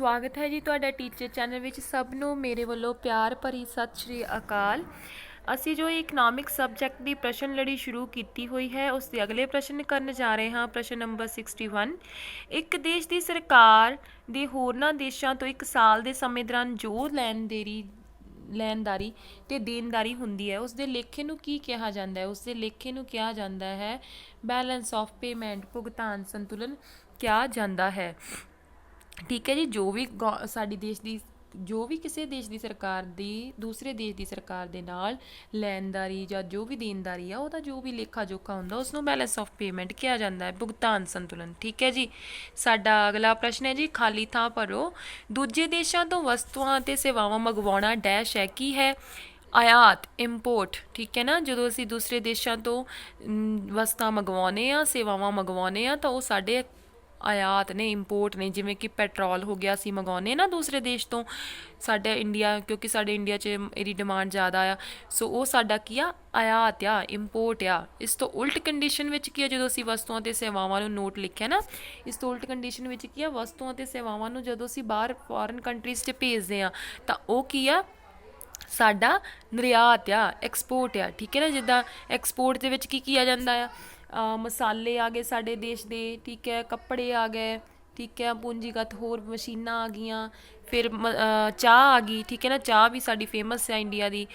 ਸਵਾਗਤ ਹੈ ਜੀ ਤੁਹਾਡਾ ਟੀਚਰ ਚੈਨਲ ਵਿੱਚ। ਸਭ ਨੂੰ ਮੇਰੇ ਵੱਲੋਂ ਪਿਆਰ ਭਰੀ ਸਤਿ ਸ਼੍ਰੀ ਅਕਾਲ। ਅਸੀਂ ਜੋ ਇਕਨੋਮਿਕ ਸਬਜੈਕਟ ਦੀ ਪ੍ਰਸ਼ਨ ਲੜੀ ਸ਼ੁਰੂ ਕੀਤੀ ਹੋਈ ਹੈ ਉਸ ਦੇ ਅਗਲੇ ਪ੍ਰਸ਼ਨ ਕਰਨ ਜਾ ਰਹੇ ਹਾਂ। ਪ੍ਰਸ਼ਨ ਨੰਬਰ 61। ਇੱਕ ਦੇਸ਼ ਦੀ ਸਰਕਾਰ ਦੇ ਹੋਰਨਾਂ ਦੇਸ਼ਾਂ ਤੋਂ ਇੱਕ ਸਾਲ ਦੇ ਸਮੇਂ ਦੌਰਾਨ ਜੋ ਲੈਣਦਾਰੀ ਤੇ ਦੇਣਦਾਰੀ ਹੁੰਦੀ ਹੈ ਉਸ ਦੇ ਲੇਖੇ ਨੂੰ ਕੀ ਕਿਹਾ ਜਾਂਦਾ ਹੈ? ਉਸ ਦੇ ਲੇਖੇ ਨੂੰ ਕਿਹਾ ਜਾਂਦਾ ਹੈ ਬੈਲੈਂਸ ਆਫ ਪੇਮੈਂਟ, ਭੁਗਤਾਨ ਸੰਤੁਲਨ ਕਿਹਾ ਜਾਂਦਾ ਹੈ। ਠੀਕ ਹੈ ਜੀ। ਜੋ ਵੀ ਕਿਸੇ ਦੇਸ਼ ਦੀ ਸਰਕਾਰ ਦੀ ਦੂਸਰੇ ਦੇਸ਼ ਦੀ ਸਰਕਾਰ ਦੇ ਨਾਲ ਲੈਣਦਾਰੀ ਜਾਂ ਜੋ ਵੀ ਦੇਣਦਾਰੀ ਆ ਉਹਦਾ ਜੋ ਵੀ ਲੇਖਾ ਜੋਖਾ ਹੁੰਦਾ ਉਸ ਨੂੰ ਬੈਲੈਂਸ ਆਫ ਪੇਮੈਂਟ ਕਿਹਾ ਜਾਂਦਾ ਹੈ, ਭੁਗਤਾਨ ਸੰਤੁਲਨ। ਠੀਕ ਹੈ ਜੀ। ਸਾਡਾ ਅਗਲਾ ਪ੍ਰਸ਼ਨ ਹੈ ਜੀ, ਖਾਲੀ ਥਾਂ ਭਰੋ। ਦੂਜੇ ਦੇਸ਼ਾਂ ਤੋਂ ਵਸਤੂਆਂ ਅਤੇ ਸੇਵਾਵਾਂ ਮੰਗਵਾਉਣਾ ਡੈਸ਼ ਹੈ, ਕੀ ਹੈ? ਆਯਾਤ, ਇੰਪੋਰਟ। ਠੀਕ ਹੈ ਨਾ। ਜਦੋਂ ਅਸੀਂ ਦੂਸਰੇ ਦੇਸ਼ਾਂ ਤੋਂ ਵਸਤਾਂ ਮੰਗਵਾਉਂਦੇ ਹਾਂ, ਸੇਵਾਵਾਂ ਮੰਗਵਾਉਂਦੇ ਹਾਂ ਤਾਂ ਉਹ ਸਾਡੇ ਆਯਾਤ ਨੇ, ਇੰਪੋਰਟ ਨੇ। ਜਿਵੇਂ ਕਿ ਪੈਟਰੋਲ ਹੋ ਗਿਆ, ਅਸੀਂ ਮੰਗਵਾਉਂਦੇ ਨਾ ਦੂਸਰੇ ਦੇਸ਼ ਤੋਂ, ਸਾਡਾ ਇੰਡੀਆ, ਕਿਉਂਕਿ ਸਾਡੇ ਇੰਡੀਆ 'ਚ ਇਹਦੀ ਡਿਮਾਂਡ ਜ਼ਿਆਦਾ ਆ, ਸੋ ਉਹ ਸਾਡਾ ਕੀ ਆ? ਆਯਾਤ ਆ, ਇੰਪੋਰਟ ਆ। ਇਸ ਤੋਂ ਉਲਟ ਕੰਡੀਸ਼ਨ ਵਿੱਚ ਕੀ ਆ? ਜਦੋਂ ਅਸੀਂ ਵਸਤੂਆਂ ਅਤੇ ਸੇਵਾਵਾਂ ਨੂੰ ਨੋਟ ਲਿਖਿਆ ਨਾ, ਇਸ ਤੋਂ ਉਲਟ ਕੰਡੀਸ਼ਨ ਵਿੱਚ ਕੀ ਆ? ਵਸਤੂਆਂ ਅਤੇ ਸੇਵਾਵਾਂ ਨੂੰ ਜਦੋਂ ਅਸੀਂ ਬਾਹਰ ਫੋਰਨ ਕੰਟਰੀਜ਼ 'ਚ ਭੇਜਦੇ ਹਾਂ ਤਾਂ ਉਹ ਕੀ ਆ? ਸਾਡਾ ਨਿਰਯਾਤ ਆ, ਐਕਸਪੋਰਟ ਆ। ਠੀਕ ਹੈ ਨਾ। ਜਿੱਦਾਂ ਐਕਸਪੋਰਟ ਦੇ ਵਿੱਚ ਕੀ ਆ ਜਾਂਦਾ ਆ? ਮਸਾਲੇ ਆ ਗਏ ਸਾਡੇ ਦੇਸ਼ ਦੇ, ਠੀਕ ਹੈ, ਕੱਪੜੇ ਆ ਗਏ, ਠੀਕ ਹੈ, ਪੂੰਜੀਗਤ ਹੋਰ ਮਸ਼ੀਨਾਂ ਆ ਗਈਆਂ, ਫਿਰ ਚਾਹ ਆ ਗਈ। ਠੀਕ ਹੈ ਨਾ। ਚਾਹ ਵੀ ਸਾਡੀ ਫੇਮਸ ਹੈ ਇੰਡੀਆ ਦੀ।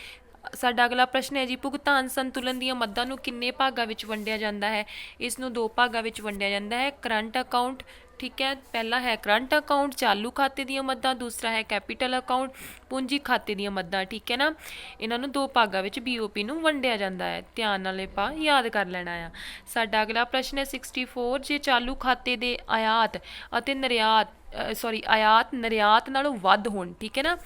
ਸਾਡਾ ਅਗਲਾ ਪ੍ਰਸ਼ਨ ਹੈ ਜੀ, ਭੁਗਤਾਨ ਸੰਤੁਲਨ ਦੀਆਂ ਮੱਦਾਂ ਨੂੰ ਕਿੰਨੇ ਭਾਗਾਂ ਵਿੱਚ ਵੰਡਿਆ ਜਾਂਦਾ ਹੈ? ਇਸ ਨੂੰ 2 ਭਾਗਾਂ ਵਿੱਚ ਵੰਡਿਆ ਜਾਂਦਾ ਹੈ। ਕਰੰਟ ਅਕਾਊਂਟ, ਠੀਕ ਹੈ, ਪਹਿਲਾ ਹੈ ਕਰੰਟ ਅਕਾਊਂਟ, ਚਾਲੂ ਖਾਤੇ ਦੀਆਂ ਮੱਦਾਂ, ਦੂਸਰਾ ਹੈ ਕੈਪੀਟਲ ਅਕਾਊਂਟ, ਪੂੰਜੀ ਖਾਤੇ ਦੀਆਂ ਮੱਦਾਂ। ਠੀਕ ਹੈ ਨਾ। ਇਹਨਾਂ ਨੂੰ 2 ਭਾਗਾਂ ਵਿੱਚ BOP ਨੂੰ ਵੰਡਿਆ ਜਾਂਦਾ ਹੈ। ਧਿਆਨ ਨਾਲ ਆਪਾਂ ਯਾਦ ਕਰ ਲੈਣਾ ਆ। ਸਾਡਾ ਅਗਲਾ ਪ੍ਰਸ਼ਨ ਹੈ 64। ਜੇ ਚਾਲੂ ਖਾਤੇ ਦੇ ਆਯਾਤ ਅਤੇ ਆਯਾਤ ਨਿਰਯਾਤ ਨਾਲੋਂ ਵੱਧ ਹੋਣ, ਠੀਕ ਹੈ ਨਾ,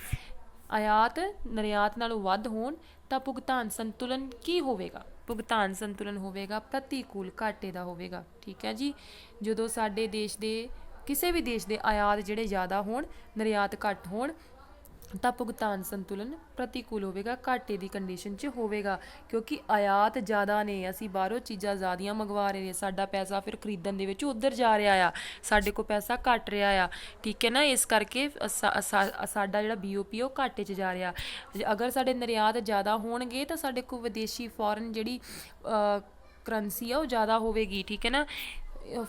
ਆਯਾਤ ਨਿਰਯਾਤ ਨਾਲੋਂ ਵੱਧ ਹੋਣ ਤਾਂ ਭੁਗਤਾਨ ਸੰਤੁਲਨ ਕੀ ਹੋਵੇਗਾ? ਭੁਗਤਾਨ ਸੰਤੁਲਨ ਹੋਵੇਗਾ ਪ੍ਰਤੀਕੂਲ, ਘਾਟੇ ਦਾ ਹੋਵੇਗਾ। ਠੀਕ ਹੈ ਜੀ। ਜਦੋਂ ਸਾਡੇ ਦੇਸ਼ ਦੇ ਕਿਸੇ ਵੀ ਦੇਸ਼ ਦੇ ਆਯਾਤ ਜਿਹੜੇ ਜ਼ਿਆਦਾ ਹੋਣ, ਨਿਰਯਾਤ ਘੱਟ ਹੋਣ ਤਾਂ ਭੁਗਤਾਨ ਸੰਤੁਲਨ ਪ੍ਰਤੀਕੂਲ ਹੋਵੇਗਾ, ਘਾਟੇ ਦੀ ਕੰਡੀਸ਼ਨ 'ਚ ਹੋਵੇਗਾ। ਕਿਉਂਕਿ ਆਯਾਤ ਜ਼ਿਆਦਾ ਨੇ, ਅਸੀਂ ਬਾਹਰੋਂ ਚੀਜ਼ਾਂ ਜ਼ਿਆਦੀਆਂ ਮੰਗਵਾ ਰਹੇ ਨੇ, ਸਾਡਾ ਪੈਸਾ ਫਿਰ ਖਰੀਦਣ ਦੇ ਵਿੱਚ ਉੱਧਰ ਜਾ ਰਿਹਾ ਆ, ਸਾਡੇ ਕੋਲ ਪੈਸਾ ਘੱਟ ਰਿਹਾ ਆ। ਠੀਕ ਹੈ ਨਾ। ਇਸ ਕਰਕੇ ਸਾਡਾ ਜਿਹੜਾ BOP ਉਹ ਘਾਟੇ 'ਚ ਜਾ ਰਿਹਾ। ਅਗਰ ਸਾਡੇ ਨਿਰਯਾਤ ਜ਼ਿਆਦਾ ਹੋਣਗੇ ਤਾਂ ਸਾਡੇ ਕੋਲ ਵਿਦੇਸ਼ੀ ਫੋਰਨ ਜਿਹੜੀ ਕਰੰਸੀ ਆ ਉਹ ਜ਼ਿਆਦਾ ਹੋਵੇਗੀ। ਠੀਕ ਹੈ ਨਾ।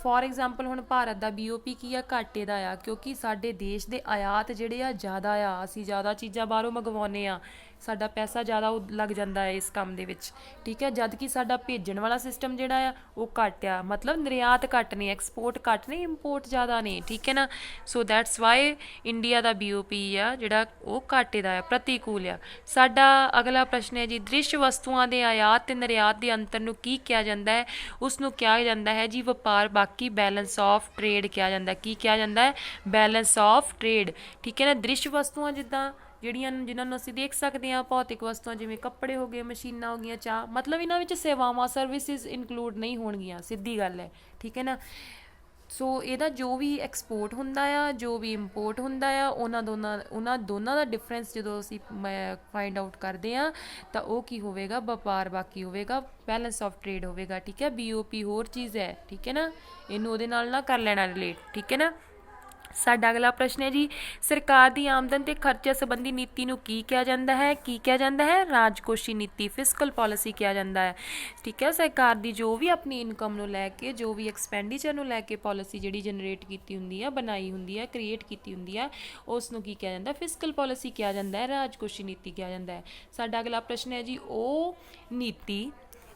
ਫੋਰ ਐਗਜ਼ਾਮਪਲ ਹੁਣ ਭਾਰਤ ਦਾ BOP ਕੀ ਆ? ਘਾਟੇ ਦਾ ਆ, ਕਿਉਂਕਿ ਸਾਡੇ ਦੇਸ਼ ਦੇ ਆਯਾਤ ਜਿਹੜੇ ਆ ਜ਼ਿਆਦਾ ਆ, ਅਸੀਂ ਜ਼ਿਆਦਾ ਚੀਜ਼ਾਂ ਬਾਹਰੋਂ ਮੰਗਵਾਉਂਦੇ ਹਾਂ, ਸਾਡਾ ਪੈਸਾ ਜ਼ਿਆਦਾ ਲੱਗ ਜਾਂਦਾ ਹੈ ਇਸ ਕੰਮ ਦੇ ਵਿੱਚ। ਠੀਕ ਹੈ। ਜਦ ਕਿ ਸਾਡਾ ਭੇਜਣ ਵਾਲਾ ਸਿਸਟਮ ਜਿਹੜਾ ਆ ਉਹ ਘੱਟ ਆ, ਮਤਲਬ ਨਿਰਯਾਤ ਘੱਟ ਨੇ, ਐਕਸਪੋਰਟ ਘੱਟ ਨੇ, ਇੰਪੋਰਟ ਜ਼ਿਆਦਾ ਨੇ। ਠੀਕ ਹੈ ਨਾ। So that's why India the BOP ਆ ਜਿਹੜਾ ਉਹ ਘਾਟੇ ਦਾ ਆ, ਪ੍ਰਤੀਕੂਲ ਆ। ਸਾਡਾ ਅਗਲਾ ਪ੍ਰਸ਼ਨ ਹੈ ਜੀ, ਦ੍ਰਿਸ਼ ਵਸਤੂਆਂ ਦੇ ਆਯਾਤ ਤੇ ਨਿਰਯਾਤ ਦੇ ਅੰਤਰ ਨੂੰ ਕੀ ਕਿਹਾ ਜਾਂਦਾ ਹੈ? ਉਸ ਨੂੰ ਕਿਹਾ ਜਾਂਦਾ ਹੈ ਜੀ ਵਪਾਰ ਬਾਕੀ, ਬੈਲੈਂਸ ਆਫ ਟਰੇਡ ਕਿਹਾ ਜਾਂਦਾ। ਕੀ ਕਿਹਾ ਜਾਂਦਾ ਹੈ? Balance of trade. ਠੀਕ ਹੈ ਨਾ। ਦ੍ਰਿਸ਼ ਵਸਤੂਆਂ ਜਿੱਦਾਂ ਜਿਨ੍ਹਾਂ ਨੂੰ ਅਸੀਂ ਦੇਖ ਸਕਦੇ ਹਾਂ, ਭੌਤਿਕ ਵਸਤੂਆਂ ਜਿਵੇਂ ਕੱਪੜੇ ਹੋ ਗਏ, ਮਸ਼ੀਨਾਂ ਹੋ ਗਈਆਂ, ਚਾਹ, ਮਤਲਬ ਇਹਨਾਂ ਵਿੱਚ ਸੇਵਾਵਾਂ, ਸਰਵਿਸਿਜ਼ ਇਨਕਲੂਡ ਨਹੀਂ ਹੋਣਗੀਆਂ, ਸਿੱਧੀ ਗੱਲ ਹੈ। ਠੀਕ ਹੈ ਨਾ। ਸੋ ਇਹਦਾ ਜੋ ਵੀ ਐਕਸਪੋਰਟ ਹੁੰਦਾ ਆ, ਜੋ ਵੀ ਇੰਪੋਰਟ ਹੁੰਦਾ ਆ, ਉਹਨਾਂ ਦੋਨਾਂ ਦਾ ਡਿਫਰੈਂਸ ਜਦੋਂ ਅਸੀਂ ਫਾਈਂਡ ਆਊਟ ਕਰਦੇ ਹਾਂ ਤਾਂ ਉਹ ਕੀ ਹੋਵੇਗਾ? ਵਪਾਰ ਬਾਕੀ ਹੋਵੇਗਾ, ਬੈਲੈਂਸ ਆਫ ਟਰੇਡ ਹੋਵੇਗਾ। ਠੀਕ ਹੈ। BOP ਹੋਰ ਚੀਜ਼ ਹੈ। ਠੀਕ ਹੈ ਨਾ। ਇਹਨੂੰ ਉਹਦੇ ਨਾਲ ਨਾ ਕਰ ਲੈਣਾ ਰਿਲੇਟ। ਠੀਕ ਹੈ ਨਾ। ਸਾਡਾ ਅਗਲਾ ਪ੍ਰਸ਼ਨ ਹੈ ਜੀ, ਸਰਕਾਰ ਦੀ ਆਮਦਨ ਤੇ ਖਰਚੇ ਸੰਬੰਧੀ ਨੀਤੀ ਨੂੰ ਕੀ ਕਿਹਾ ਜਾਂਦਾ ਹੈ? ਕੀ ਕਿਹਾ ਜਾਂਦਾ ਹੈ? ਰਾਜਕੋਸ਼ੀ ਨੀਤੀ, ਫਿਸਕਲ ਪਾਲਿਸੀ ਕਿਹਾ ਜਾਂਦਾ ਹੈ। ਠੀਕ ਹੈ। ਸਰਕਾਰ ਦੀ ਜੋ ਵੀ ਆਪਣੀ ਇਨਕਮ ਨੂੰ ਲੈ ਕੇ, ਜੋ ਵੀ ਐਕਸਪੈਂਡੀਚਰ ਨੂੰ ਲੈ ਕੇ ਪਾਲਿਸੀ ਜਿਹੜੀ ਜਨਰੇਟ ਕੀਤੀ ਹੁੰਦੀ ਆ, ਬਣਾਈ ਹੁੰਦੀ ਹੈ, ਕ੍ਰੀਏਟ ਕੀਤੀ ਹੁੰਦੀ ਆ, ਉਸ ਨੂੰ ਕੀ ਕਿਹਾ ਜਾਂਦਾ? ਫਿਸਕਲ ਪਾਲਿਸੀ ਕਿਹਾ ਜਾਂਦਾ ਹੈ, ਰਾਜਕੋਸ਼ੀ ਨੀਤੀ ਕਿਹਾ ਜਾਂਦਾ ਹੈ। ਸਾਡਾ ਅਗਲਾ ਪ੍ਰਸ਼ਨ ਹੈ ਜੀ, ਉਹ ਨੀਤੀ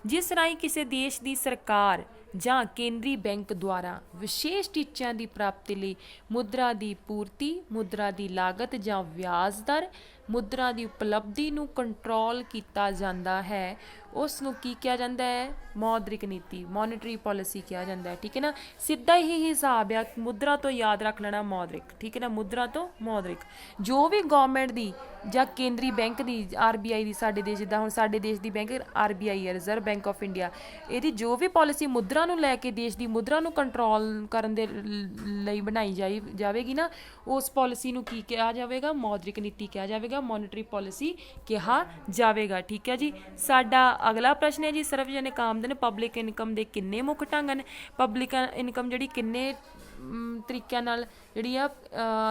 ਜਿਸ ਰਾਹੀਂ ਕਿਸੇ ਦੇਸ਼ ਦੀ ਸਰਕਾਰ ਜਾਂ ਕੇਂਦਰੀ ਬੈਂਕ ਦੁਆਰਾ ਵਿਸ਼ੇਸ਼ ਟੀਚਿਆਂ ਦੀ ਪ੍ਰਾਪਤੀ ਲਈ ਮੁਦਰਾ ਦੀ ਪੂਰਤੀ, ਮੁਦਰਾ ਦੀ ਲਾਗਤ ਜਾਂ ਵਿਆਜ ਦਰ, ਮੁਦਰਾ ਦੀ ਉਪਲਬਧੀ ਨੂੰ ਕੰਟਰੋਲ ਕੀਤਾ ਜਾਂਦਾ ਹੈ, ਉਸ ਨੂੰ ਕੀ ਕਿਹਾ ਜਾਂਦਾ ਹੈ? ਮੌਦਰਿਕ ਨੀਤੀ, ਮੋਨਿਟਰੀ ਪਾਲਿਸੀ ਕਿਹਾ ਜਾਂਦਾ ਹੈ। ਠੀਕ ਹੈ ਨਾ। ਸਿੱਧਾ ਹੀ ਹਿਸਾਬ ਆ, ਮੁਦਰਾ ਤੋਂ ਯਾਦ ਰੱਖ ਲੈਣਾ ਮੌਦਰਿਕ। ਠੀਕ ਹੈ ਨਾ। ਮੁਦਰਾ ਤੋਂ ਮੌਦਰਿਕ। ਜੋ ਵੀ ਗੌਰਮੈਂਟ ਦੀ ਜਾਂ ਕੇਂਦਰੀ ਬੈਂਕ ਦੀ, RBI ਦੀ, ਸਾਡੇ ਦੇਸ਼ ਜਿੱਦਾਂ ਹੁਣ ਸਾਡੇ ਦੇਸ਼ ਦੀ ਬੈਂਕ RBI ਹੈ, ਰਿਜ਼ਰਵ ਬੈਂਕ ਆਫ ਇੰਡੀਆ, ਇਹਦੀ ਜੋ ਵੀ ਪਾਲਿਸੀ ਮੁਦਰਾ ਨੂੰ ਲੈ ਕੇ, ਦੇਸ਼ ਦੀ ਮੁਦਰਾ ਨੂੰ ਕੰਟਰੋਲ ਕਰਨ ਦੇ ਲਈ ਬਣਾਈ ਜਾਵੇਗੀ ਨਾ, ਉਸ ਪਾਲਿਸੀ ਨੂੰ ਕੀ ਕਿਹਾ ਜਾਵੇਗਾ? ਮੌਦਰਿਕ ਨੀਤੀ ਕਿਹਾ ਜਾਵੇਗਾ, ਮੋਨਿਟਰੀ ਪਾਲਿਸੀ ਕਿਹਾ ਜਾਵੇਗਾ। ਠੀਕ ਹੈ ਜੀ। ਸਾਡਾ ਅਗਲਾ ਪ੍ਰਸ਼ਨ ਹੈ ਜੀ, ਸਰਵਜਨਿਕ ਆਮਦਨ, ਪਬਲਿਕ ਇਨਕਮ ਦੇ ਕਿੰਨੇ ਮੁੱਖ ਢੰਗ ਹਨ? ਪਬਲਿਕ ਇਨਕਮ ਜਿਹੜੀ ਕਿੰਨੇ ਤਰੀਕਿਆਂ ਨਾਲ ਜਿਹੜੀ ਆ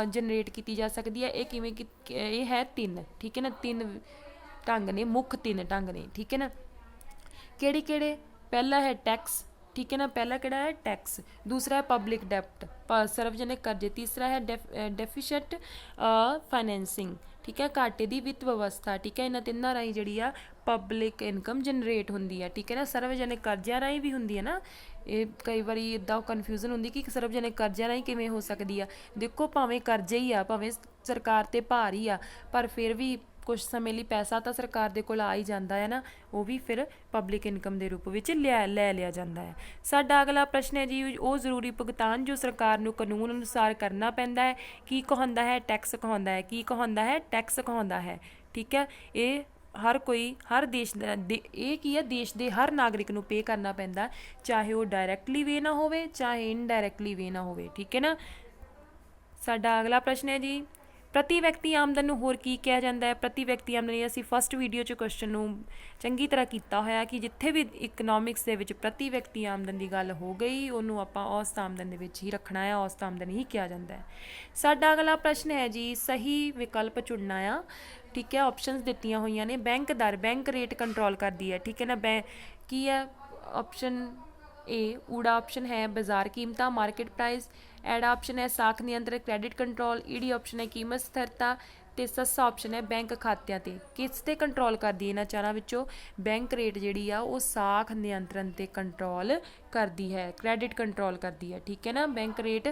ਜਨਰੇਟ ਕੀਤੀ ਜਾ ਸਕਦੀ ਹੈ। ਇਹ ਕਿਵੇਂ ਇਹ ਹੈ 3, ਠੀਕ ਹੈ ਨਾ, 3 ਢੰਗ ਨੇ, ਮੁੱਖ 3 ਢੰਗ ਨੇ, ਠੀਕ ਹੈ ਨਾ। ਕਿਹੜੇ ਕਿਹੜੇ? ਪਹਿਲਾ ਹੈ ਟੈਕਸ, ठीक है ना, पहला किहड़ा है टैक्स, दूसरा है पब्लिक डेप्ट सार्वजनिक कर्जे, तीसरा है डेफिशिएंट फाइनेंसिंग, ठीक है, घाटे की वित्त व्यवस्था, ठीक है। इन्हां तिन्नां राहीं जिहड़ी आ पब्लिक इनकम जनरेट होंदी है, ठीक है ना। सार्वजनिक कर्जियां राहीं भी होंदी है ना, ये कई बारी इदां कन्फ्यूजन होंदी कि सार्वजनिक कर्जियां राहीं किवें हो सकदी आ। देखो भावें कर्जे ही आ, भावें सरकार ते भार ही आ, पर फिर भी कुछ समय लिए पैसा तो सरकार दे कोल आ ही जाता है ना, वो भी फिर पब्लिक इनकम के रूप में ले लिया जाता है। साडा अगला प्रश्न है जी, वो जरूरी भुगतान जो सरकार नूं कानून अनुसार करना पैंदा है, की कहांदा है? टैक्स कहांदा है। की कहांदा है? टैक्स कहांदा है, ठीक है। ये हर कोई, हर देश ये की है, देश के हर नागरिक नूं पे करना पैंदा, चाहे वो डायरैक्टली वे ना होवे, चाहे इनडायरैक्टली वे ना होवे, ठीक है ना। साडा अगला प्रश्न है जी, प्रति व्यक्ति आमदन नूं होर की कहा जाता है? प्रति व्यक्ति आमदन असीं फस्ट वीडियो च क्वेश्चन नूं चंगी तरह कीता होया कि जिथे भी इकनॉमिक्स दे विच प्रति व्यक्ति आमदन की गल हो गई, उन्होंने आपां औसत आमदन दे विच ही रखना है, औसत आमदन ही कहा जाता है। साडा अगला प्रश्न है जी, सही विकल्प चुनना आ, ठीक है। ऑप्शनस दित्तियां होईयां ने। बैंक दर, बैंक रेट कंट्रोल करती है, ठीक है ना। की है ऑप्शन ए, ऊड़ा ऑप्शन है बाजार कीमतां, मार्केट प्राइस। एड़ा ऑप्शन है साख नियंत्रण, क्रेडिट कंट्रोल। ईडी ऑप्शन है कीमत स्थिरता, तो सस्सा ऑप्शन है बैंक खात्यां ते। किस ते कंट्रोल करदी है? इन्हां चारां विचों बैंक रेट जिहड़ी आ वो साख नियंत्रण ते कंट्रोल करदी है, क्रेडिट कंट्रोल करदी है, ठीक है ना। बैंक रेट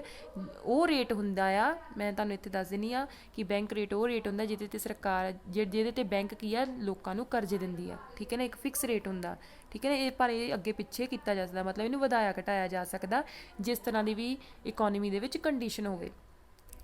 वो रेट हुंदा आ, मैं तुहानूं इत्थे दस दिंदी आ कि बैंक रेट वो रेट हुंदा जिहदे ते सरकार जिहदे ते बैंक की आ लोकां नूं करजे दिंदी आ, ठीक है ना। एक फिक्स रेट हुंदा, ठीक है ना। ये पर ये अगे पिछे किया जा सकता, मतलब इनू वधाया घटाया जा सकता जिस तरह की भी इकोनॉमी दे विच कंडीशन होवे।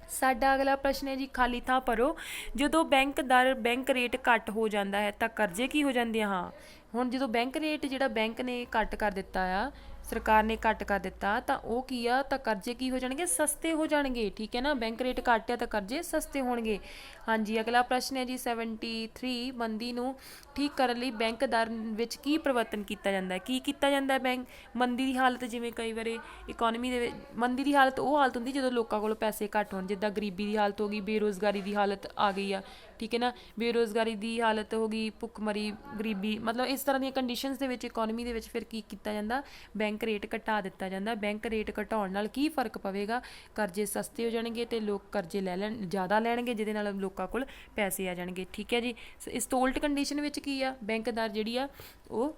साडा अगला प्रश्न है जी, खाली थां भरो। जो बैंक दर, बैंक रेट घट हो जाता है तो करजे की हो जाते हैं? हाँ, हुण जो बैंक रेट जिहड़ा बैंक ने घट कर दिता आ, सरकार ने घट कर दिता, तो वह की आ, तो करजे की हो जाएंगे? सस्ते हो जाएंगे, ठीक है ना। बैंक रेट घट है तो करजे सस्ते होणगे। हाँ जी, अगला प्रश्न है जी 73, मंदी नूं ठीक करने लई बैंक दर विच की परिवर्तन किया जाता है? की किया जाता है? बैंक मंदी की हालत, जिवें कई बार इकोनॉमी दे मंदी की हालत वो हालत होंदी जो लोगों को पैसे घट होण, जिद्दां गरीबी की हालत हो गई, बेरोज़गारी की हालत आ गई आ, ठीक है ना। बेरोज़गारी की हालत हो गई, भुखमरी, गरीबी, मतलब इस तरह दी conditions they which economy they विच फिर की किया जाता? बैंक रेट घटा दिता जाता। बैंक रेट घटाउण नाल की फर्क पवेगा? करजे सस्ते हो जाएंगे तो लोग करजे लै लैण, ज़्यादा लैणगे, जिहदे नाल लोकां कोल पैसे आ जाएंगे, ठीक है जी। इस तो उल्ट कंडीशन विच की आ, बैंक दर जिहड़ी आ वो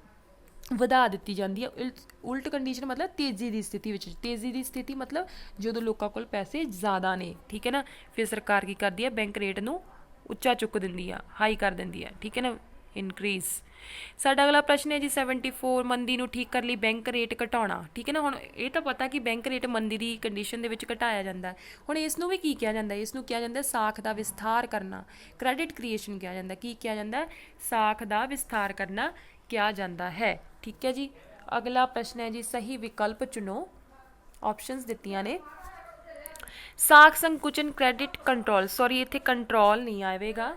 ਵਧਾ ਦਿੱਤੀ ਜਾਂਦੀ ਹੈ। ਉਲਟ ਕੰਡੀਸ਼ਨ ਮਤਲਬ ਤੇਜ਼ੀ ਦੀ ਸਥਿਤੀ ਵਿੱਚ, ਤੇਜ਼ੀ ਦੀ ਸਥਿਤੀ ਮਤਲਬ ਜਦੋਂ ਲੋਕਾਂ ਕੋਲ ਪੈਸੇ ਜ਼ਿਆਦਾ ਨੇ, ਠੀਕ ਹੈ ਨਾ। ਫਿਰ ਸਰਕਾਰ ਕੀ ਕਰਦੀ ਹੈ? ਬੈਂਕ ਰੇਟ ਨੂੰ ਉੱਚਾ ਚੁੱਕ ਦਿੰਦੀ ਆ, ਹਾਈ ਕਰ ਦਿੰਦੀ ਆ, ਠੀਕ ਹੈ ਨਾ, ਇਨਕਰੀਜ਼। ਸਾਡਾ ਅਗਲਾ ਪ੍ਰਸ਼ਨ ਹੈ ਜੀ 74, ਮੰਦੀ ਨੂੰ ਠੀਕ ਕਰਨ ਲਈ ਬੈਂਕ ਰੇਟ ਘਟਾਉਣਾ, ਠੀਕ ਹੈ ਨਾ। ਹੁਣ ਇਹ ਤਾਂ ਪਤਾ ਕਿ ਬੈਂਕ ਰੇਟ ਮੰਦੀ ਦੀ ਕੰਡੀਸ਼ਨ ਦੇ ਵਿੱਚ ਘਟਾਇਆ ਜਾਂਦਾ। ਹੁਣ ਇਸ ਨੂੰ ਵੀ ਕੀ ਕਿਹਾ ਜਾਂਦਾ? ਇਸ ਨੂੰ ਕਿਹਾ ਜਾਂਦਾ ਸਾਖ ਦਾ ਵਿਸਥਾਰ ਕਰਨਾ, ਕ੍ਰੈਡਿਟ ਕ੍ਰੀਏਸ਼ਨ ਕਿਹਾ ਜਾਂਦਾ। ਕੀ ਕਿਹਾ ਜਾਂਦਾ? ਸਾਖ ਦਾ ਵਿਸਥਾਰ ਕਰਨਾ ਕਿਹਾ ਜਾਂਦਾ ਹੈ, ठीक है जी। अगला प्रश्न है जी, सही विकल्प चुनो। ऑप्शंस दित्तियां ने। साख संकुचन, क्रेडिट कंट्रोल, सॉरी इत्थे कंट्रोल नहीं आएगा,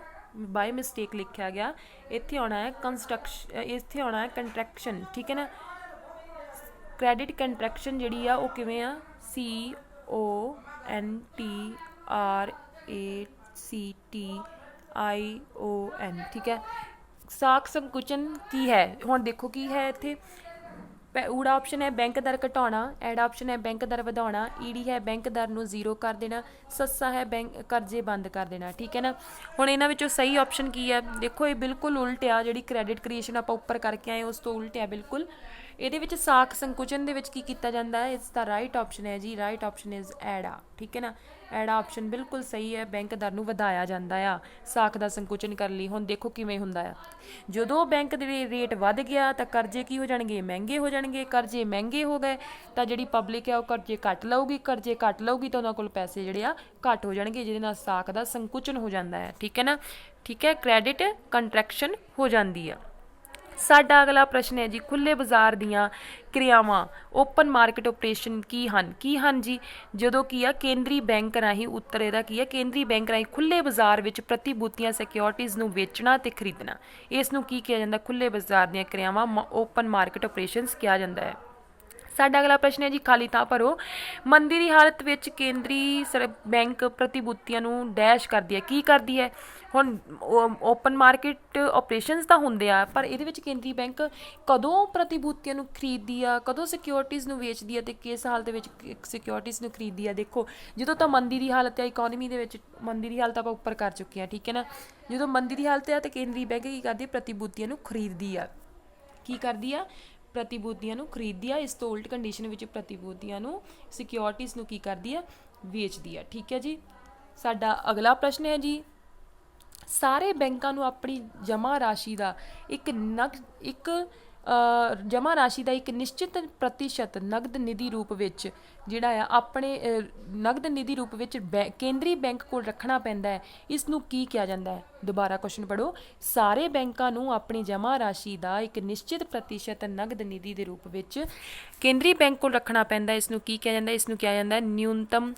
बाय मिस्टेक लिखा गया, इत्थे आना है कंस्ट्रक्शन, इत्थे आना है कंट्रैक्शन, ठीक है ना। क्रेडिट कंट्रैक्शन जिहड़ी आ वो किवें आ? CONTRACTION, ठीक है। साख संकुचन की है? हुण देखो की है इत्थे, ऊड़ा ऑप्शन है बैंक दर घटाउणा, एड़ा ऑप्शन है बैंक दर वधाउणा, ईडी है बैंक दर नूं जीरो कर देना, सस्सा है बैंक करजे बंद कर देना, ठीक है ना। हुण इन्हां विचों सही ऑप्शन की है? देखो ये बिल्कुल उल्ट आ, जिहड़ी क्रेडिट क्रिएशन आपां उपर करके आए उस तो उल्ट है बिल्कुल। ਇਹਦੇ ਵਿੱਚ ਸਾਖ ਸੰਕੁਚਨ ਦੇ ਵਿੱਚ ਕੀ ਕੀਤਾ ਜਾਂਦਾ ਹੈ? ਇਸ ਦਾ ਰਾਈਟ ਆਪਸ਼ਨ ਹੈ ਜੀ, ਰਾਈਟ ਆਪਸ਼ਨ ਇਜ਼ ਐੜਾ, ਠੀਕ ਹੈ ਨਾ। ਐੜਾ ਆਪਸ਼ਨ ਬਿਲਕੁਲ ਸਹੀ ਹੈ, ਬੈਂਕ ਦਰ ਨੂੰ ਵਧਾਇਆ ਜਾਂਦਾ ਆ ਸਾਖ ਦਾ ਸੰਕੁਚਨ ਕਰਨ ਲਈ। ਹੁਣ ਦੇਖੋ ਕਿਵੇਂ ਹੁੰਦਾ ਆ, ਜਦੋਂ ਬੈਂਕ ਦੇ ਰੇਟ ਵੱਧ ਗਿਆ ਤਾਂ ਕਰਜ਼ੇ ਕੀ ਹੋ ਜਾਣਗੇ? ਮਹਿੰਗੇ ਹੋ ਜਾਣਗੇ। ਕਰਜ਼ੇ ਮਹਿੰਗੇ ਹੋ ਗਏ ਤਾਂ ਜਿਹੜੀ ਪਬਲਿਕ ਹੈ ਉਹ ਕਰਜ਼ੇ ਘੱਟ ਲਊਗੀ, ਕਰਜ਼ੇ ਘੱਟ ਲਊਗੀ ਤਾਂ ਉਹਨਾਂ ਕੋਲ ਪੈਸੇ ਜਿਹੜੇ ਆ ਘੱਟ ਹੋ ਜਾਣਗੇ, ਜਿਹਦੇ ਨਾਲ ਸਾਖ ਦਾ ਸੰਕੁਚਨ ਹੋ ਜਾਂਦਾ ਹੈ, ਠੀਕ ਹੈ ਨਾ। ਠੀਕ ਹੈ, ਕ੍ਰੈਡਿਟ ਕੰਟਰੈਕਸ਼ਨ ਹੋ ਜਾਂਦੀ ਆ। साडा अगला प्रश्न है जी, खुले बाजार दियां क्रियावां, ओपन मार्केट ऑपरेशन की हन जी? जदों की आ केंद्री बैंक राही उत्तर इहदा की है, केंद्री बैंक राही खुले बाजार विच प्रतिभूतियां सिक्योरिटीज़ नूं वेचना ते खरीदना, इस नूं की कहा जांदा? खुले बाजार दियां क्रियावां, ओपन मार्केट ऑपरेशनस कहा जांदा है। ਸਾਡਾ ਅਗਲਾ ਪ੍ਰਸ਼ਨ ਹੈ ਜੀ, ਖਾਲੀ ਥਾਂ ਭਰੋ। ਮੰਦੀ ਦੀ ਹਾਲਤ ਵਿੱਚ ਕੇਂਦਰੀ ਬੈਂਕ ਪ੍ਰਤੀਭੂਤੀਆਂ ਨੂੰ ਡੈਸ਼ ਕਰਦੀ ਹੈ। ਕੀ ਕਰਦੀ ਹੈ? ਹੁਣ ਓਪਨ ਮਾਰਕੀਟ ਆਪਰੇਸ਼ਨਸ ਤਾਂ ਹੁੰਦੇ ਆ, ਪਰ ਇਹਦੇ ਵਿੱਚ ਕੇਂਦਰੀ ਬੈਂਕ ਕਦੋਂ ਪ੍ਰਤੀਭੂਤੀਆਂ ਨੂੰ ਖਰੀਦਦੀ ਆ, ਕਦੋਂ ਸਿਕਿਉਰਿਟੀਜ਼ ਨੂੰ ਵੇਚਦੀ ਆ ਅਤੇ ਕਿਸ ਹਾਲਤ ਵਿੱਚ ਸਿਕਿਉਰਿਟੀਜ਼ ਨੂੰ ਖਰੀਦਦੀ ਆ? ਦੇਖੋ, ਜਦੋਂ ਤਾਂ ਮੰਦੀ ਦੀ ਹਾਲਤ ਹੈ ਇਕੋਨਮੀ ਦੇ ਵਿੱਚ, ਮੰਦੀ ਦੀ ਹਾਲਤ ਆਪਾਂ ਉੱਪਰ ਕਰ ਚੁੱਕੇ ਹਾਂ, ਠੀਕ ਹੈ ਨਾ। ਜਦੋਂ ਮੰਦੀ ਦੀ ਹਾਲਤ ਹੈ ਤਾਂ ਕੇਂਦਰੀ ਬੈਂਕ ਕੀ ਕਰਦੀ? ਪ੍ਰਤੀਭੂਤੀਆਂ ਨੂੰ ਖਰੀਦਦੀ ਆ। ਕੀ ਕਰਦੀ ਆ? ਪ੍ਰਤੀਭੂਤੀਆਂ ਨੂੰ ਖਰੀਦਦੀ ਆ। ਇਸ ਤੋਂ ਉਲਟ ਕੰਡੀਸ਼ਨ ਵਿੱਚ ਪ੍ਰਤੀਭੂਤੀਆਂ ਨੂੰ, ਸਿਕਿਉਰਿਟੀਜ਼ ਨੂੰ ਕੀ ਕਰਦੀ ਆ? ਵੇਚਦੀ ਆ। ਠੀਕ ਹੈ ਜੀ। ਸਾਡਾ ਅਗਲਾ ਪ੍ਰਸ਼ਨ ਹੈ ਜੀ, ਸਾਰੇ ਬੈਂਕਾਂ ਨੂੰ ਆਪਣੀ ਜਮ੍ਹਾਂ ਰਾਸ਼ੀ ਦਾ ਇੱਕ ਜਮ੍ਹਾਂ ਰਾਸ਼ੀ ਦਾ ਇੱਕ ਨਿਸ਼ਚਿਤ ਪ੍ਰਤੀਸ਼ਤ ਨਗਦ ਨਿਧੀ ਰੂਪ ਵਿੱਚ ਜਿਹੜਾ ਆ ਆਪਣੇ ਨਗਦ ਨਿਧੀ ਰੂਪ ਵਿੱਚ ਕੇਂਦਰੀ ਬੈਂਕ ਕੋਲ ਰੱਖਣਾ ਪੈਂਦਾ ਹੈ। ਇਸ ਨੂੰ ਕੀ ਕਿਹਾ ਜਾਂਦਾ ਹੈ? ਦੁਬਾਰਾ ਕੁਐਸਚਨ ਪੜ੍ਹੋ। ਸਾਰੇ ਬੈਂਕਾਂ ਨੂੰ ਆਪਣੀ ਜਮ੍ਹਾਂ ਰਾਸ਼ੀ ਦਾ ਇੱਕ ਨਿਸ਼ਚਿਤ ਪ੍ਰਤੀਸ਼ਤ ਨਗਦ ਨਿਧੀ ਦੇ ਰੂਪ ਵਿੱਚ ਕੇਂਦਰੀ ਬੈਂਕ ਕੋਲ ਰੱਖਣਾ ਪੈਂਦਾ। ਇਸ ਨੂੰ ਕੀ ਕਿਹਾ ਜਾਂਦਾ? ਇਸ ਨੂੰ ਕਿਹਾ ਜਾਂਦਾ ਹੈ ਨਿਊਨਤਮ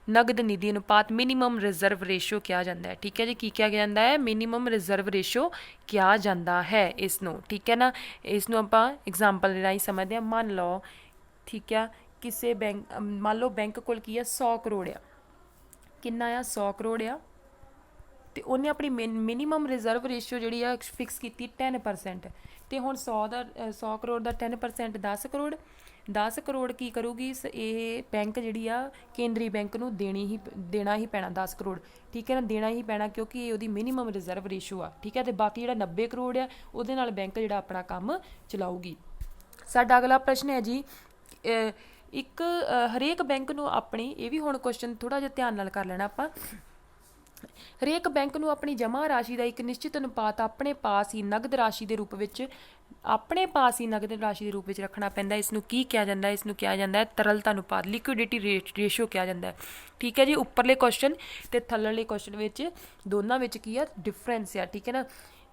ਨਗਦ ਨਿਧੀ ਅਨੁਪਾਤ, ਮਿਨੀਮਮ ਰਿਜ਼ਰਵ ਰੇਸ਼ੋ ਕਿਹਾ ਜਾਂਦਾ ਹੈ। ਠੀਕ ਹੈ ਜੀ। ਕੀ ਕਿਹਾ ਜਾਂਦਾ ਹੈ? ਮਿਨੀਮਮ ਰਿਜ਼ਰਵ ਰੇਸ਼ੋ ਕਿਹਾ ਜਾਂਦਾ ਹੈ ਇਸ ਨੂੰ। ਠੀਕ ਹੈ ਨਾ। ਇਸ ਨੂੰ ਆਪਾਂ ਐਗਜ਼ਾਮਪਲ ਦੇ ਰਾਹੀਂ ਸਮਝਦੇ ਹਾਂ। ਮੰਨ ਲਓ, ਠੀਕ ਆ, ਕਿਸੇ ਬੈਂਕ, ਮੰਨ ਲਓ ਬੈਂਕ ਕੋਲ ਕੀ ਆ? 100 ਕਰੋੜ ਆ। ਕਿੰਨਾ ਆ? 100 ਕਰੋੜ ਆ। ਅਤੇ ਉਹਨੇ ਆਪਣੀ ਮਿਨੀਮਮ ਰਿਜ਼ਰਵ ਰੇਸ਼ੋ ਜਿਹੜੀ ਆ ਫਿਕਸ ਕੀਤੀ 10%। ਅਤੇ ਹੁਣ 100 ਕਰੋੜ ਦਾ 10% 10 ਕਰੋੜ। 10 ਕਰੋੜ ਕੀ ਕਰੂਗੀ? ਇਹ ਬੈਂਕ ਜਿਹੜੀ ਆ ਕੇਂਦਰੀ ਬੈਂਕ ਨੂੰ ਦੇਣਾ ਹੀ ਪੈਣਾ 10 ਕਰੋੜ। ਠੀਕ ਹੈ ਨਾ। ਦੇਣਾ ਹੀ ਪੈਣਾ ਕਿਉਂਕਿ ਇਹ ਉਹਦੀ ਮਿਨੀਮਮ ਰਿਜ਼ਰਵ ਰੇਸ਼ੋ ਆ। ਠੀਕ ਹੈ। ਅਤੇ ਬਾਕੀ ਜਿਹੜਾ 90 ਕਰੋੜ ਆ ਉਹਦੇ ਨਾਲ ਬੈਂਕ ਜਿਹੜਾ ਆਪਣਾ ਕੰਮ ਚਲਾਊਗੀ। ਸਾਡਾ ਅਗਲਾ ਪ੍ਰਸ਼ਨ ਹੈ ਜੀ, ਹਰੇਕ ਬੈਂਕ ਨੂੰ ਆਪਣੀ, ਇਹ ਵੀ ਹੁਣ ਕੁਐਸਚਨ ਥੋੜ੍ਹਾ ਜਿਹਾ ਧਿਆਨ ਨਾਲ ਕਰ ਲੈਣਾ ਆਪਾਂ। ਹਰੇਕ ਬੈਂਕ ਨੂੰ ਆਪਣੀ ਜਮ੍ਹਾਂ ਰਾਸ਼ੀ ਦਾ ਇੱਕ ਨਿਸ਼ਚਿਤ ਅਨੁਪਾਤ ਆਪਣੇ ਪਾਸ ਹੀ ਨਗਦ ਰਾਸ਼ੀ ਦੇ ਰੂਪ ਵਿੱਚ ਰੱਖਣਾ ਪੈਂਦਾ। ਇਸ ਨੂੰ ਕੀ ਕਿਹਾ ਜਾਂਦਾ? ਇਸ ਨੂੰ ਕਿਹਾ ਜਾਂਦਾ ਹੈ ਤਰਲਤਾ ਅਨੁਪਾਤ, ਲਿਕੁਇਡਿਟੀ ਰੇਸ਼ੋ ਕਿਹਾ ਜਾਂਦਾ ਹੈ। ਠੀਕ ਹੈ ਜੀ। ਉੱਪਰਲੇ ਕੁਐਸਚਨ ਅਤੇ ਥੱਲੜੇ ਕੁਐਸਚਨ ਵਿੱਚ ਦੋਨਾਂ ਵਿੱਚ ਕੀ ਆ? ਡਿਫਰੈਂਸ ਆ। ਠੀਕ ਹੈ ਨਾ।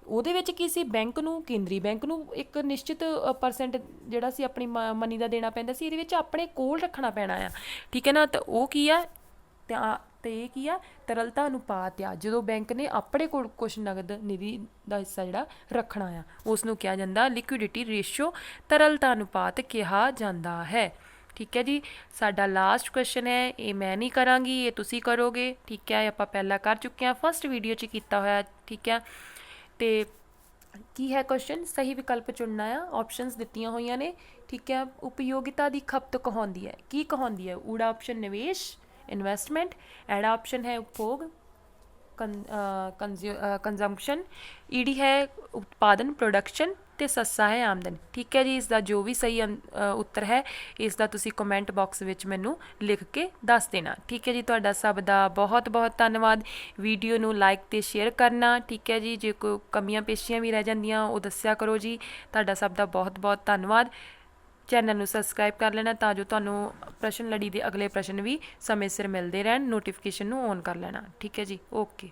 ਉਹਦੇ ਵਿੱਚ ਕੀ ਸੀ? ਬੈਂਕ ਨੂੰ, ਕੇਂਦਰੀ ਬੈਂਕ ਨੂੰ ਇੱਕ ਨਿਸ਼ਚਿਤ ਪਰਸੈਂਟ ਜਿਹੜਾ ਸੀ ਆਪਣੀ ਮਨੀ ਦਾ ਦੇਣਾ ਪੈਂਦਾ ਸੀ। ਇਹਦੇ ਵਿੱਚ ਆਪਣੇ ਕੋਲ ਰੱਖਣਾ ਪੈਣਾ ਆ। ਠੀਕ ਹੈ ਨਾ। ਤਾਂ ਉਹ ਕੀ ਆ? ਅਤੇ ਇਹ ਕੀ ਆ? ਤਰਲਤਾ ਅਨੁਪਾਤ ਆ। ਜਦੋਂ ਬੈਂਕ ਨੇ ਆਪਣੇ ਕੋਲ ਕੁਛ ਨਗਦ ਨਿਧੀ ਦਾ ਹਿੱਸਾ ਜਿਹੜਾ ਰੱਖਣਾ ਆ, ਉਸ ਨੂੰ ਕਿਹਾ ਜਾਂਦਾ ਲਿਕੁਇਡਿਟੀ ਰੇਸ਼ੋ, ਤਰਲਤਾ ਅਨੁਪਾਤ ਕਿਹਾ ਜਾਂਦਾ ਹੈ। ਠੀਕ ਹੈ ਜੀ। ਸਾਡਾ ਲਾਸਟ ਕੁਐਸਚਨ ਹੈ, ਇਹ ਮੈਂ ਨਹੀਂ ਕਰਾਂਗੀ, ਇਹ ਤੁਸੀਂ ਕਰੋਗੇ। ਠੀਕ ਹੈ। ਆਪਾਂ ਪਹਿਲਾਂ ਕਰ ਚੁੱਕੇ ਹਾਂ, ਫਸਟ ਵੀਡੀਓ 'ਚ ਕੀਤਾ ਹੋਇਆ। ਠੀਕ ਹੈ। ਅਤੇ ਕੀ ਹੈ ਕੁਐਸਚਨ? ਸਹੀ ਵਿਕਲਪ ਚੁਣਨਾ ਆ। ਆਪਸ਼ਨਸ ਦਿੱਤੀਆਂ ਹੋਈਆਂ ਨੇ। ਠੀਕ ਹੈ। ਉਪਯੋਗਿਤਾ ਦੀ ਖਪਤ ਕਹਾਉਂਦੀ ਹੈ। ਕੀ ਕਹਾਉਂਦੀ ਹੈ? ਊੜਾ ਆਪਸ਼ਨ ਨਿਵੇਸ਼, ਇਨਵੈਸਟਮੈਂਟ। ਐੜਾ ਆਪਸ਼ਨ ਹੈ ਉਪਭੋਗ, ਕੰਜ਼ੰਪਸ਼ਨ। ਈਡੀ ਹੈ ਉਤਪਾਦਨ, ਪ੍ਰੋਡਕਸ਼ਨ। ਅਤੇ ਸੱਸਾ ਹੈ ਆਮਦਨ। ਠੀਕ ਹੈ ਜੀ। ਇਸ ਦਾ ਜੋ ਵੀ ਸਹੀ ਉੱਤਰ ਹੈ, ਇਸ ਦਾ ਤੁਸੀਂ ਕਮੈਂਟ ਬਾਕਸ ਵਿੱਚ ਮੈਨੂੰ ਲਿਖ ਕੇ ਦੱਸ ਦੇਣਾ। ਠੀਕ ਹੈ ਜੀ। ਤੁਹਾਡਾ ਸਭ ਦਾ ਬਹੁਤ ਬਹੁਤ ਧੰਨਵਾਦ। ਵੀਡੀਓ ਨੂੰ ਲਾਈਕ ਅਤੇ ਸ਼ੇਅਰ ਕਰਨਾ। ਠੀਕ ਹੈ ਜੀ। ਜੇ ਕੋਈ ਕਮੀਆਂ ਪੇਸ਼ੀਆਂ ਵੀ ਰਹਿ ਜਾਂਦੀਆਂ ਉਹ ਦੱਸਿਆ ਕਰੋ ਜੀ। ਤੁਹਾਡਾ ਸਭ ਦਾ ਬਹੁਤ ਬਹੁਤ ਧੰਨਵਾਦ। ਚੈਨਲ ਨੂੰ ਸਬਸਕ੍ਰਾਈਬ ਕਰ ਲੈਣਾ ਤਾਂ ਜੋ ਤੁਹਾਨੂੰ ਪ੍ਰਸ਼ਨ ਲੜੀ ਦੇ ਅਗਲੇ ਪ੍ਰਸ਼ਨ ਵੀ ਸਮੇਂ ਸਿਰ ਮਿਲਦੇ ਰਹਿਣ। ਨੋਟੀਫਿਕੇਸ਼ਨ ਨੂੰ ਔਨ ਕਰ ਲੈਣਾ। ਠੀਕ ਹੈ ਜੀ। ਓਕੇ।